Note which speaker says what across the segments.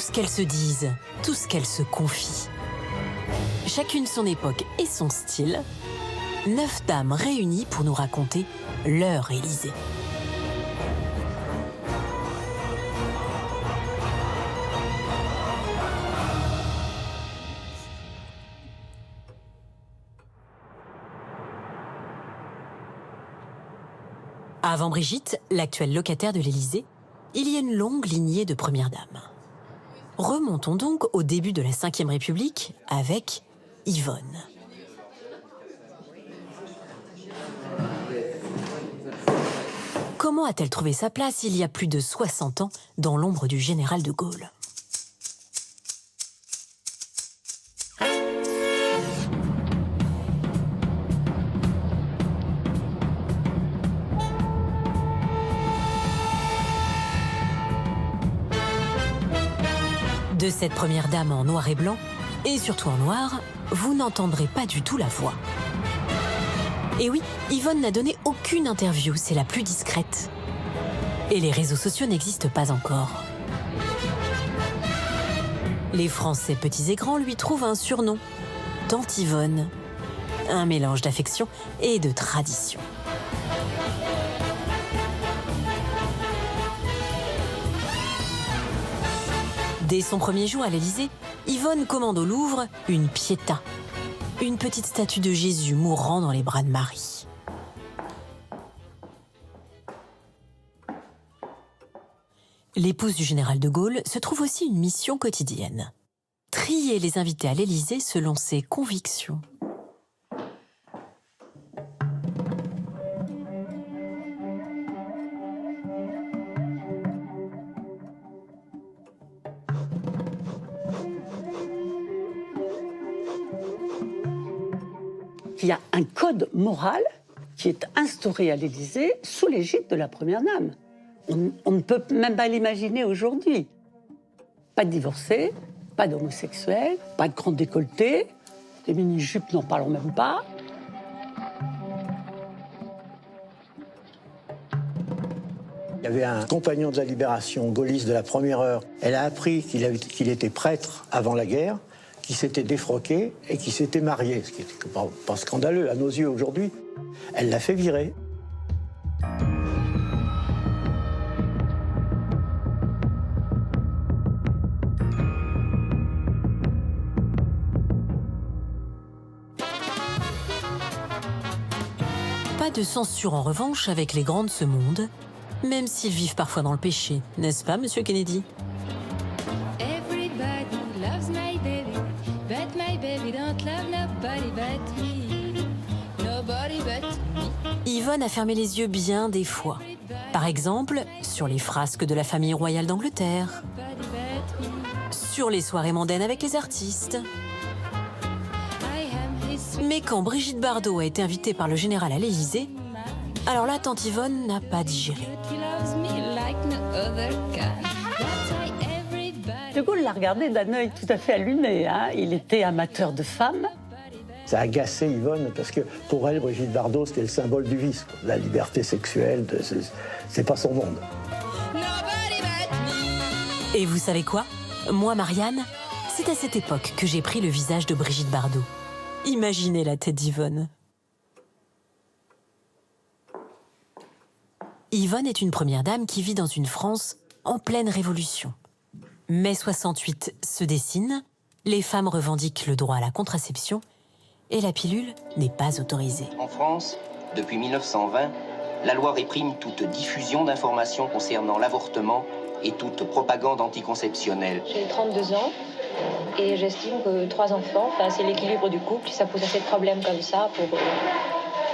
Speaker 1: Tout ce qu'elles se disent, tout ce qu'elles se confient. Chacune son époque et son style. 9 dames réunies pour nous raconter leur Élysée. Avant Brigitte, l'actuelle locataire de l'Élysée, il y a une longue lignée de premières dames. Remontons donc au début de la Ve République avec Yvonne. Comment a-t-elle trouvé sa place il y a plus de 60 ans dans l'ombre du général de Gaulle ? De cette première dame en noir et blanc, et surtout en noir, vous n'entendrez pas du tout la voix. Et oui, Yvonne n'a donné aucune interview, c'est la plus discrète. Et les réseaux sociaux n'existent pas encore. Les Français petits et grands lui trouvent un surnom, Tante Yvonne. Un mélange d'affection et de tradition. Dès son premier jour à l'Élysée, Yvonne commande au Louvre une Pietà, une petite statue de Jésus mourant dans les bras de Marie. L'épouse du général de Gaulle se trouve aussi une mission quotidienne. Trier les invités à l'Élysée selon ses convictions.
Speaker 2: Il y a un code moral qui est instauré à l'Élysée sous l'égide de la Première Dame. On ne peut même pas l'imaginer aujourd'hui. Pas de divorcés, pas d'homosexuels, pas de grandes décolletées, des mini-jupes, n'en parlons même pas.
Speaker 3: Il y avait un compagnon de la libération gaulliste de la première heure. Elle a appris qu'il était prêtre avant la guerre, qui s'était défroqué et qui s'était marié, ce qui n'était pas scandaleux à nos yeux aujourd'hui. Elle l'a fait virer.
Speaker 1: Pas de censure en revanche avec les grands de ce monde, même s'ils vivent parfois dans le péché, n'est-ce pas, Monsieur Kennedy ? Yvonne a fermé les yeux bien des fois. Par exemple, sur les frasques de la famille royale d'Angleterre, sur les soirées mondaines avec les artistes. Mais quand Brigitte Bardot a été invitée par le général à l'Élysée, alors là, Tante Yvonne n'a pas digéré.
Speaker 2: De Gaulle l'a regardé d'un œil tout à fait allumé. Il était amateur de femmes.
Speaker 3: Ça a agacé Yvonne parce que pour elle, Brigitte Bardot, c'était le symbole du vice. La liberté sexuelle, c'est pas son monde.
Speaker 1: Et vous savez quoi ? Moi, Marianne, c'est à cette époque que j'ai pris le visage de Brigitte Bardot. Imaginez la tête d'Yvonne. Yvonne est une première dame qui vit dans une France en pleine révolution. Mai 68 se dessine, les femmes revendiquent le droit à la contraception et la pilule n'est pas autorisée.
Speaker 4: En France, depuis 1920, la loi réprime toute diffusion d'informations concernant l'avortement et toute propagande anticonceptionnelle.
Speaker 5: J'ai 32 ans et j'estime que 3 enfants, c'est l'équilibre du couple, ça pose assez de problèmes comme ça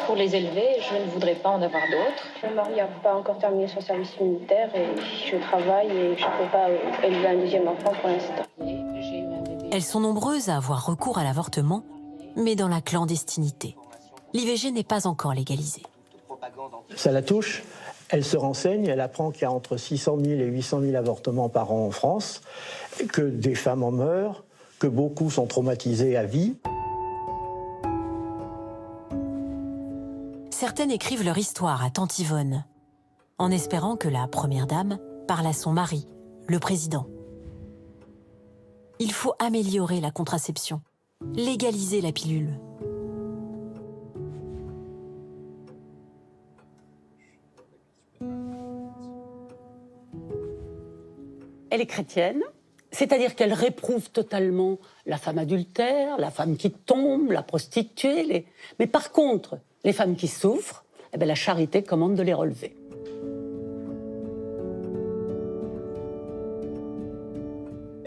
Speaker 5: pour les élever. Je ne voudrais pas en avoir d'autres.
Speaker 6: Mon mari n'a pas encore terminé son service militaire et je travaille et je ne peux pas élever un deuxième enfant pour l'instant.
Speaker 1: Elles sont nombreuses à avoir recours à l'avortement, mais dans la clandestinité. L'IVG n'est pas encore légalisée.
Speaker 3: Ça la touche, elle se renseigne, elle apprend qu'il y a entre 600 000 et 800 000 avortements par an en France, que des femmes en meurent, que beaucoup sont traumatisées à vie.
Speaker 1: Certaines écrivent leur histoire à Tante Yvonne, en espérant que la première dame parle à son mari, le président. Il faut améliorer la contraception, légaliser la pilule.
Speaker 2: Elle est chrétienne, c'est-à-dire qu'elle réprouve totalement la femme adultère, la femme qui tombe, la prostituée. Mais par contre, les femmes qui souffrent, eh bien, la charité commande de les relever.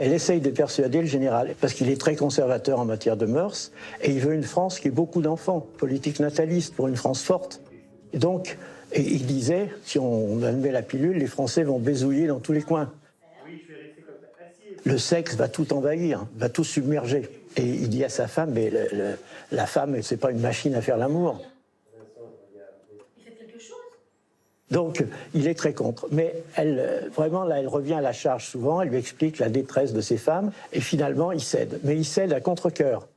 Speaker 3: Elle essaye de persuader le général, parce qu'il est très conservateur en matière de mœurs, et il veut une France qui ait beaucoup d'enfants, politique nataliste, pour une France forte. Et donc, il disait, si on admet la pilule, les Français vont bézouiller dans tous les coins. Le sexe va tout envahir, va tout submerger. Et il dit à sa femme, mais la femme, c'est pas une machine à faire l'amour. Donc, il est très contre. Mais vraiment, là, elle revient à la charge souvent, elle lui explique la détresse de ces femmes, et finalement, il cède. Mais il cède à contre-cœur.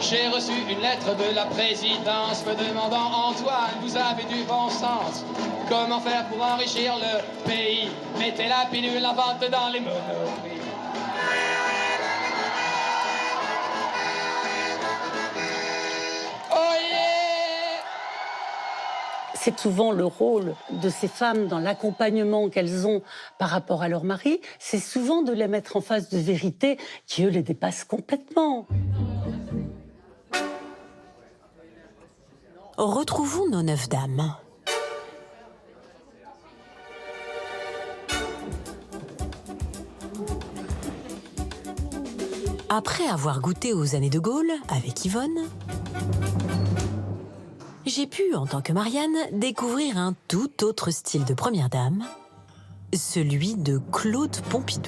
Speaker 7: J'ai reçu une lettre de la présidence me demandant, Antoine, vous avez du bon sens. Comment faire pour enrichir le pays? Mettez la pilule en vente dans les monoprix. Oh yeah!
Speaker 2: C'est souvent le rôle de ces femmes dans l'accompagnement qu'elles ont par rapport à leur mari, c'est souvent de les mettre en face de vérités qui, eux, les dépassent complètement.
Speaker 1: Retrouvons nos 9 dames. Après avoir goûté aux années de Gaulle avec Yvonne, j'ai pu, en tant que Marianne, découvrir un tout autre style de première dame, celui de Claude Pompidou.